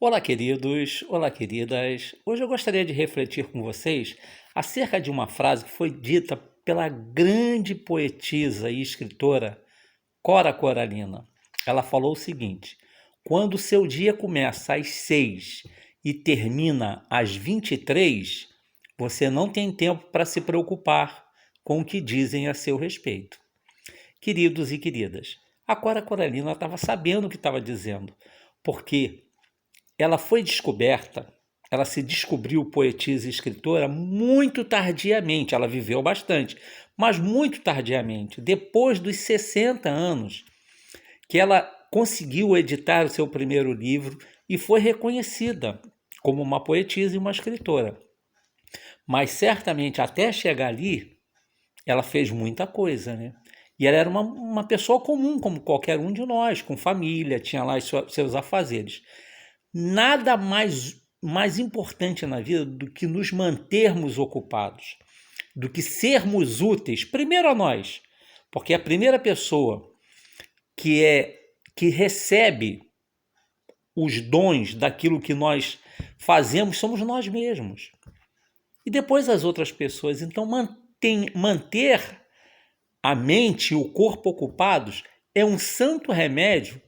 Olá, queridos, olá, queridas. Hoje eu gostaria de refletir com vocês acerca de uma frase que foi dita pela grande poetisa e escritora Cora Coralina. Ela falou o seguinte: quando o seu dia começa às 6 e termina às 23, você não tem tempo para se preocupar com o que dizem a seu respeito. Queridos e queridas, a Cora Coralina estava sabendo o que estava dizendo, porque ela foi descoberta, ela se descobriu poetisa e escritora muito tardiamente. Ela viveu bastante, mas muito tardiamente, depois dos 60 anos, que ela conseguiu editar o seu primeiro livro e foi reconhecida como uma poetisa e uma escritora. Mas certamente até chegar ali, ela fez muita coisa, né? E ela era uma pessoa comum, como qualquer um de nós, com família, tinha lá os seus afazeres. Nada mais importante na vida do que nos mantermos ocupados, do que sermos úteis, primeiro a nós, porque a primeira pessoa que recebe os dons daquilo que nós fazemos somos nós mesmos. E depois as outras pessoas. Então manter a mente e o corpo ocupados é um santo remédio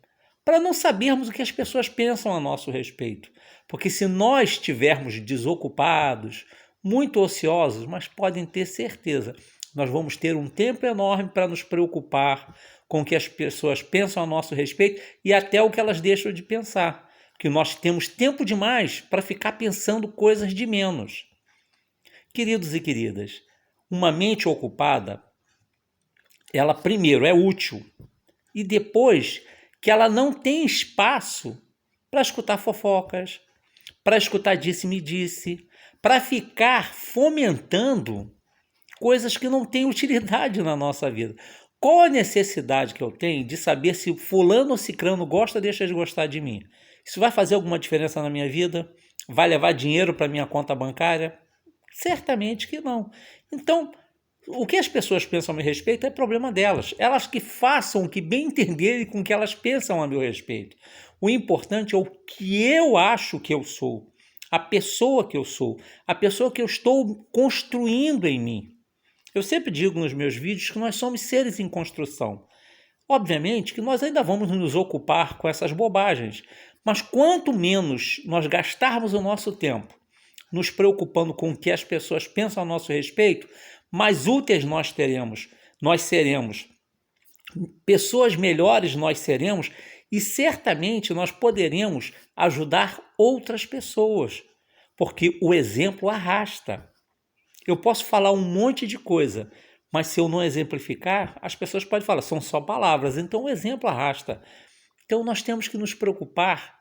para não sabermos o que as pessoas pensam a nosso respeito. Porque se nós estivermos desocupados, muito ociosos, mas podem ter certeza, nós vamos ter um tempo enorme para nos preocupar com o que as pessoas pensam a nosso respeito e até o que elas deixam de pensar. Que nós temos tempo demais para ficar pensando coisas de menos. Queridos e queridas, uma mente ocupada, ela primeiro é útil e depois que ela não tem espaço para escutar fofocas, para escutar disse-me-disse, para ficar fomentando coisas que não têm utilidade na nossa vida. Qual a necessidade que eu tenho de saber se fulano ou cicrano gosta ou deixa de gostar de mim? Isso vai fazer alguma diferença na minha vida? Vai levar dinheiro para minha conta bancária? Certamente que não. Então, o que as pessoas pensam a meu respeito é problema delas. Elas que façam o que bem entenderem com o que elas pensam a meu respeito. O importante é o que eu acho que eu sou, a pessoa que eu sou, a pessoa que eu estou construindo em mim. Eu sempre digo nos meus vídeos que nós somos seres em construção. Obviamente que nós ainda vamos nos ocupar com essas bobagens, mas quanto menos nós gastarmos o nosso tempo nos preocupando com o que as pessoas pensam a nosso respeito, mais úteis nós seremos, pessoas melhores nós seremos e certamente nós poderemos ajudar outras pessoas, porque o exemplo arrasta. Eu posso falar um monte de coisa, mas se eu não exemplificar, as pessoas podem falar, são só palavras, então o exemplo arrasta. Então nós temos que nos preocupar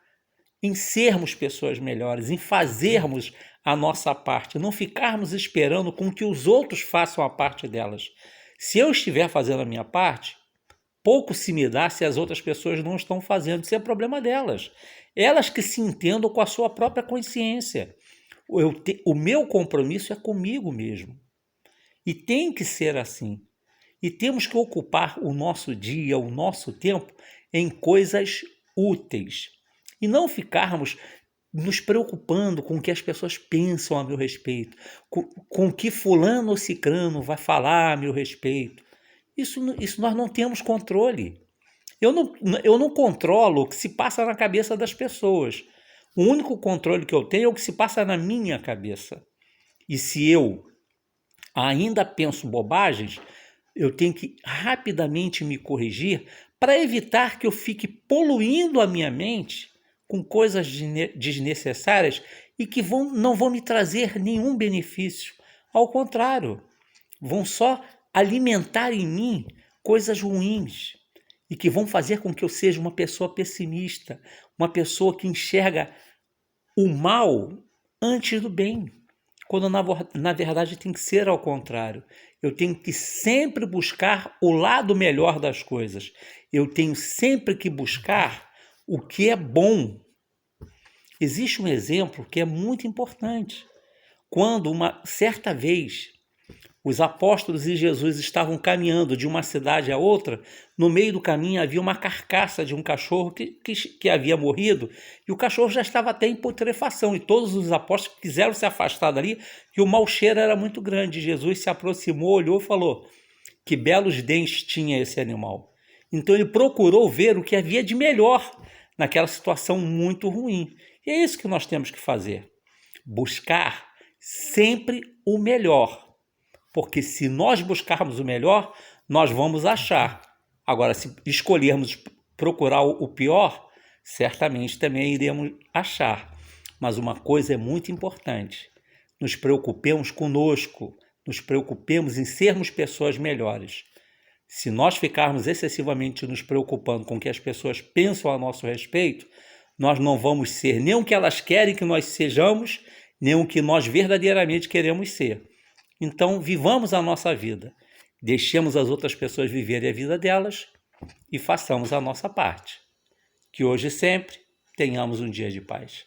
em sermos pessoas melhores, em fazermos a nossa parte, não ficarmos esperando com que os outros façam a parte delas. Se eu estiver fazendo a minha parte, pouco se me dá se as outras pessoas não estão fazendo. Isso é problema delas. Elas que se entendam com a sua própria consciência. O meu compromisso é comigo mesmo. E tem que ser assim. E temos que ocupar o nosso dia, o nosso tempo em coisas úteis. E não ficarmos nos preocupando com o que as pessoas pensam a meu respeito, com o que fulano ou cicrano vai falar a meu respeito. Isso nós não temos controle. Eu não controlo o que se passa na cabeça das pessoas. O único controle que eu tenho é o que se passa na minha cabeça. E se eu ainda penso bobagens, eu tenho que rapidamente me corrigir para evitar que eu fique poluindo a minha mente com coisas desnecessárias e que não vão me trazer nenhum benefício. Ao contrário, vão só alimentar em mim coisas ruins e que vão fazer com que eu seja uma pessoa pessimista, uma pessoa que enxerga o mal antes do bem, quando na verdade tem que ser ao contrário. Eu tenho que sempre buscar o lado melhor das coisas. Eu tenho sempre que buscar o que é bom. Existe um exemplo que é muito importante. Quando uma certa vez Os apóstolos e Jesus estavam caminhando de uma cidade a outra. No meio do caminho havia uma carcaça de um cachorro que havia morrido, e o cachorro já estava até em putrefação, e todos os apóstolos quiseram se afastar dali, e o mau cheiro era muito grande. Jesus se aproximou, olhou e falou: que belos dentes tinha esse animal. Então ele procurou ver o que havia de melhor naquela situação muito ruim. E é isso que nós temos que fazer: buscar sempre o melhor. Porque se nós buscarmos o melhor, nós vamos achar. Agora, se escolhermos procurar o pior, certamente também iremos achar. Mas uma coisa é muito importante: nos preocupemos conosco, nos preocupemos em sermos pessoas melhores. Se nós ficarmos excessivamente nos preocupando com o que as pessoas pensam a nosso respeito, nós não vamos ser nem o que elas querem que nós sejamos, nem o que nós verdadeiramente queremos ser. Então, vivamos a nossa vida, deixemos as outras pessoas viverem a vida delas e façamos a nossa parte. Que hoje e sempre tenhamos um dia de paz.